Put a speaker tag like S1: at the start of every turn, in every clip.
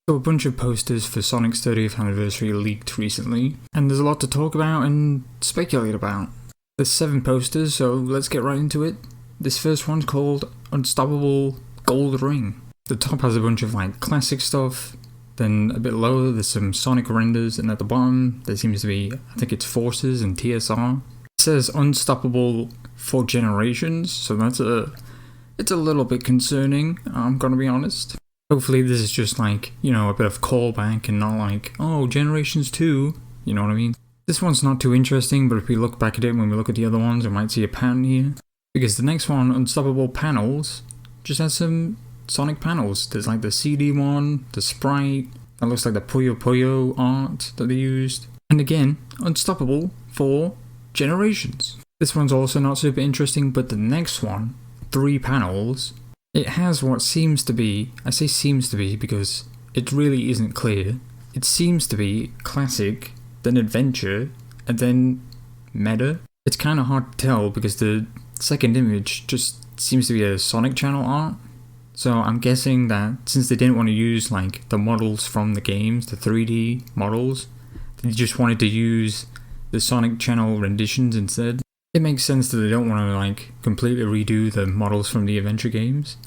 S1: So a bunch of posters for Sonic's 30th anniversary leaked recently, and there's a lot to talk about and speculate about. There's 7 posters, so let's get right into it. This first one's called Unstoppable Gold Ring. The top has a bunch of like classic stuff, then a bit lower there's some Sonic renders, and at the bottom there seems to be, I think it's Forces and TSR. It says Unstoppable for Generations, so it's a little bit concerning, I'm gonna be honest. Hopefully this is just like, you know, a bit of callback and not like, oh, Generations 2, you know what I mean? This one's not too interesting, but if we look back at it when we look at the other ones, we might see a pattern here. Because the next one, Unstoppable Panels, just has some Sonic panels. There's like the CD one, the Sprite, that looks like the Puyo Puyo art that they used. And again, Unstoppable for Generations. This one's also not super interesting, but the next one, 3 panels, it has what seems to be, I say seems to be because it really isn't clear. It seems to be classic, then adventure, and then meta. It's kind of hard to tell because the second image just seems to be a Sonic Channel art. So I'm guessing that since they didn't want to use like the models from the games, the 3D models, they just wanted to use the Sonic Channel renditions instead. It makes sense that they don't want to like completely redo the models from the adventure games.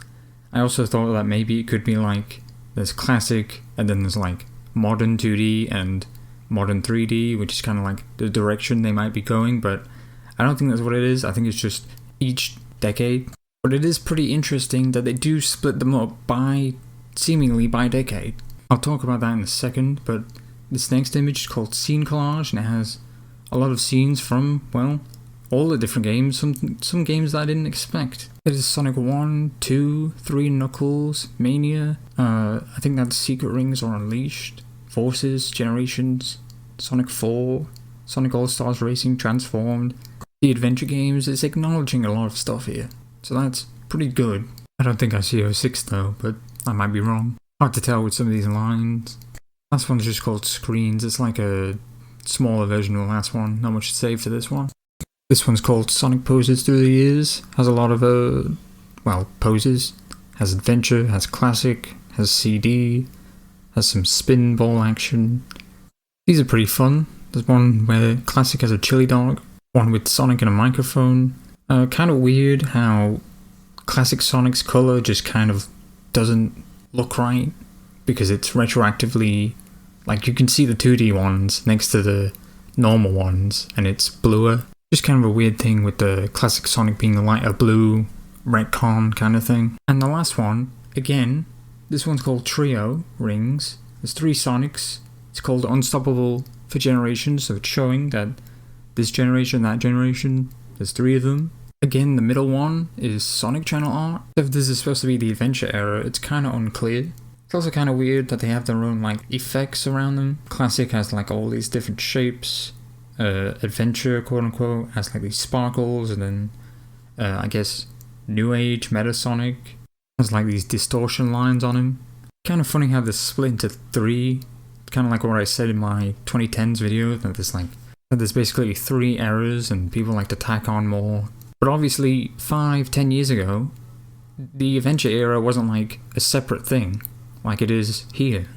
S1: I also thought that maybe it could be like there's classic and then there's like modern 2D and modern 3D, which is kind of like the direction they might be going, but I don't think that's what it is. I think it's just each decade. But it is pretty interesting that they do split them up seemingly by decade. I'll talk about that in a second, but this next image is called Scene Collage, and it has a lot of scenes from, well, all the different games, some games that I didn't expect. It is Sonic 1, 2, 3 Knuckles, Mania, I think that's Secret Rings or Unleashed, Forces, Generations, Sonic 4, Sonic All-Stars Racing Transformed. The adventure games, it's acknowledging a lot of stuff here, so that's pretty good. I don't think I see 06 though, but I might be wrong. Hard to tell with some of these lines. Last one's just called Screens, it's like a smaller version of the last one, not much to say for this one. This one's called Sonic Poses Through the Years, has a lot of, poses, has adventure, has classic, has CD, has some spin ball action. These are pretty fun. There's one where classic has a chili dog, one with Sonic and a microphone. Kind of weird how classic Sonic's color just kind of doesn't look right, because it's retroactively, like you can see the 2D ones next to the normal ones, and it's bluer. Just kind of a weird thing with the classic Sonic being the lighter blue retcon kind of thing. And the last one, again, this one's called Trio Rings. There's 3 Sonics. It's called Unstoppable for Generations, so it's showing that this generation, that generation, there's 3 of them. Again, the middle one is Sonic Channel art. If this is supposed to be the adventure era, it's kind of unclear. It's also kind of weird that they have their own like effects around them. Classic has like all these different shapes. Adventure, quote unquote, has like these sparkles, and then I guess New Age Meta Sonic has like these distortion lines on him. Kind of funny how this split into 3. Kind of like what I said in my 2010s video, that there's basically 3 eras and people like to tack on more. But obviously 5-10 years ago, the adventure era wasn't like a separate thing like it is here.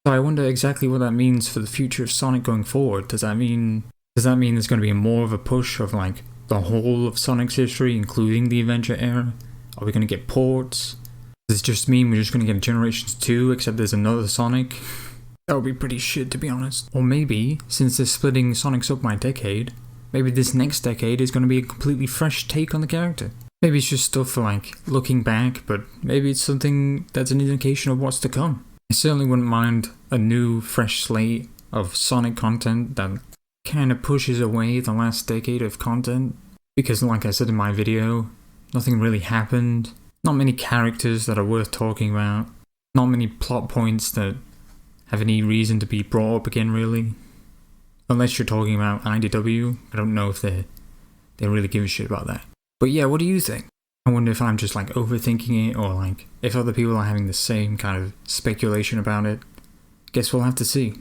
S1: So I wonder exactly what that means for the future of Sonic going forward. Does that mean there's going to be more of a push of like the whole of Sonic's history, including the adventure era? Are we going to get ports? Does this just mean we're just going to get Generations 2 except there's another Sonic? That would be pretty shit, to be honest. Or maybe, since they're splitting Sonics up by decade, maybe this next decade is going to be a completely fresh take on the character. Maybe it's just stuff for like looking back, but maybe it's something that's an indication of what's to come. I certainly wouldn't mind a new, fresh slate of Sonic content that kind of pushes away the last decade of content. Because like I said in my video, nothing really happened. Not many characters that are worth talking about. Not many plot points that have any reason to be brought up again, really. Unless you're talking about IDW, I don't know if they really give a shit about that. But yeah, what do you think? I wonder if I'm just like overthinking it, or like if other people are having the same kind of speculation about it. Guess we'll have to see.